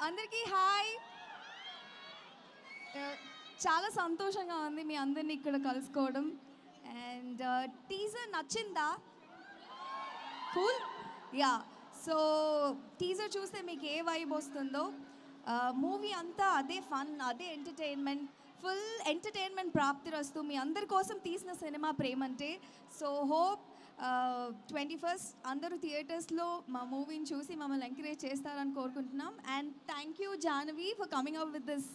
అందరికీ హాయ్. చాలా సంతోషంగా ఉంది మీ అందరినీ ఇక్కడ కలుసుకోవడం. అండ్ టీజర్ నచ్చిందా? కూల్. యా, సో టీజర్ చూస్తే మీకు ఏ వైబ్ వస్తుందో, మూవీ అంతా అదే ఫన్, అదే ఎంటర్టైన్మెంట్, ఫుల్ ఎంటర్టైన్మెంట్ ప్రాప్తిరస్తు. మీ అందరి కోసం తీసిన సినిమా ప్రేమంటే. సో హోప్ 21st అందరూ థియేటర్స్లో మా మూవీని చూసి మమ్మల్ని ఎంకరేజ్ చేస్తారని కోరుకుంటున్నాం. And thank you Jahnavi for coming up with this.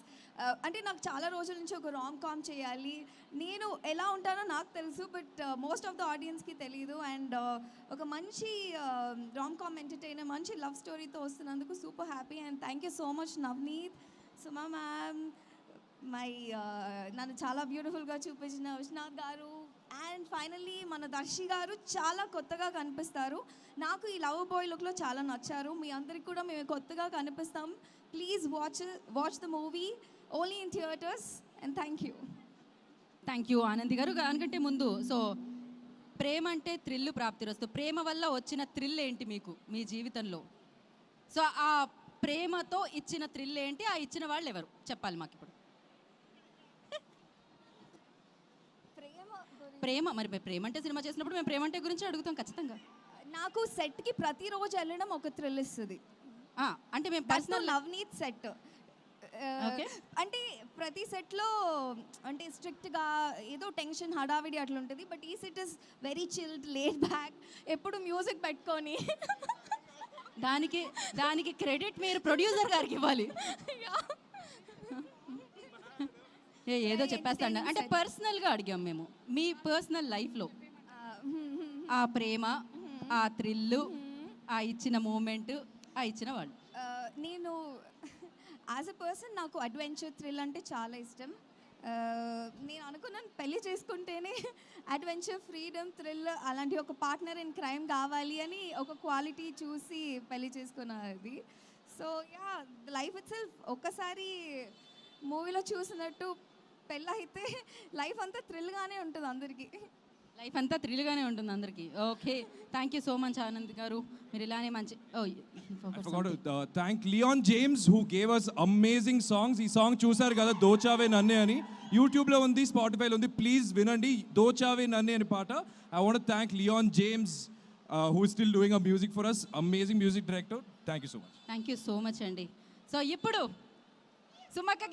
అంటే నాకు చాలా రోజుల నుంచి ఒక రామ్ కామ్ చేయాలి, నేను ఎలా ఉంటానో నాకు తెలుసు, బట్ మోస్ట్ ఆఫ్ ద ఆడియన్స్కి తెలియదు. అండ్ ఒక మంచి రామ్ కామ్ ఎంటర్టైనర్, మంచి లవ్ స్టోరీతో వస్తున్నందుకు super happy. And thank you so much Navneet, Suma ma'am, నన్ను చాలా బ్యూటిఫుల్గా చూపించిన విశ్వనాథ్ గారు, అండ్ ఫైనల్లీ మన దర్శి గారు చాలా కొత్తగా కనిపిస్తారు. నాకు ఈ లవ్ బాయ్ లుక్లో చాలా నచ్చారు. మీ అందరికి కూడా మేము కొత్తగా కనిపిస్తాం. Please watch the movie only in theatres. And thank you Anandi గారు. దానికంటే ముందు, సో ప్రేమ అంటే థ్రిల్ ప్రాప్తిరస్తు, ప్రేమ వల్ల వచ్చిన థ్రిల్ ఏంటి మీకు మీ జీవితంలో? సో ఆ ప్రేమతో ఇచ్చిన థ్రిల్ ఏంటి, ఆ ఇచ్చిన వాళ్ళు ఎవరు చెప్పాలి మాకు ఇప్పుడు. ప్రేమ, మరి ప్రేమ అంటే సినిమా చేసినప్పుడు మేము ప్రేమ అంటే గురించి అడుగుతాం ఖచ్చితంగా. నాకు సెట్కి ప్రతిరోజు వెళ్ళడం ఒక థ్రిల్ ఇస్తుంది. అంటే మేము పర్సనల్ నవనీత్ సెట్ అంటే ప్రతి సెట్లో అంటే స్ట్రిక్ట్గా ఏదో టెన్షన్ హడావిడి అట్లా ఉంటుంది. బట్ ఈ set is very chilled, laid back, ఎప్పుడు మ్యూజిక్ పెట్టుకొని. దానికి క్రెడిట్ మీరు ప్రొడ్యూసర్ గారికి ఇవ్వాలి. ఏదో చెప్పేస్తాను అంటే పర్సనల్గా అడిగాం మేము, మీ పర్సనల్ లైఫ్లో ఆ ప్రేమ, ఆ థ్రిల్లు, ఆ ఇచ్చిన మూమెంట్, ఆ ఇచ్చిన వాళ్ళు. నేను యాజ్ అ పర్సన్ నాకు అడ్వెంచర్ థ్రిల్ అంటే చాలా ఇష్టం. నేను అనుకున్నాను పెళ్ళి చేసుకుంటేనే అడ్వెంచర్, ఫ్రీడమ్, థ్రిల్ అలాంటి ఒక పార్ట్నర్ ఇన్ క్రైమ్ కావాలి అని ఒక క్వాలిటీ చూసి పెళ్ళి చేసుకున్నది. So yeah, life it self ఒక్కసారి మూవీలో చూసినట్టు పెళ్ళైతే లైఫ్ అంతా థ్రిల్గానే ఉంటుంది అందరికీ. లైఫ్ అంతా థ్రిల్గానే ఉంటుంది అందరికీ. Okay, thank you so much Anand garu, మీరు ఇలానే మంచి. Thank Leon James who gave us amazing songs. ఈ సాంగ్ చూసారు కదా, దోచావే నన్నే అని, యూట్యూబ్లో ఉంది, స్పాటిఫైలో ఉంది, ప్లీజ్ వినండి. దోచావే నన్నే అని పాట. I want thank Leon James who is still doing a music for us, amazing music director. Thank you so much. Thank you so much అండి. సో ఇప్పుడు సుమక్కకి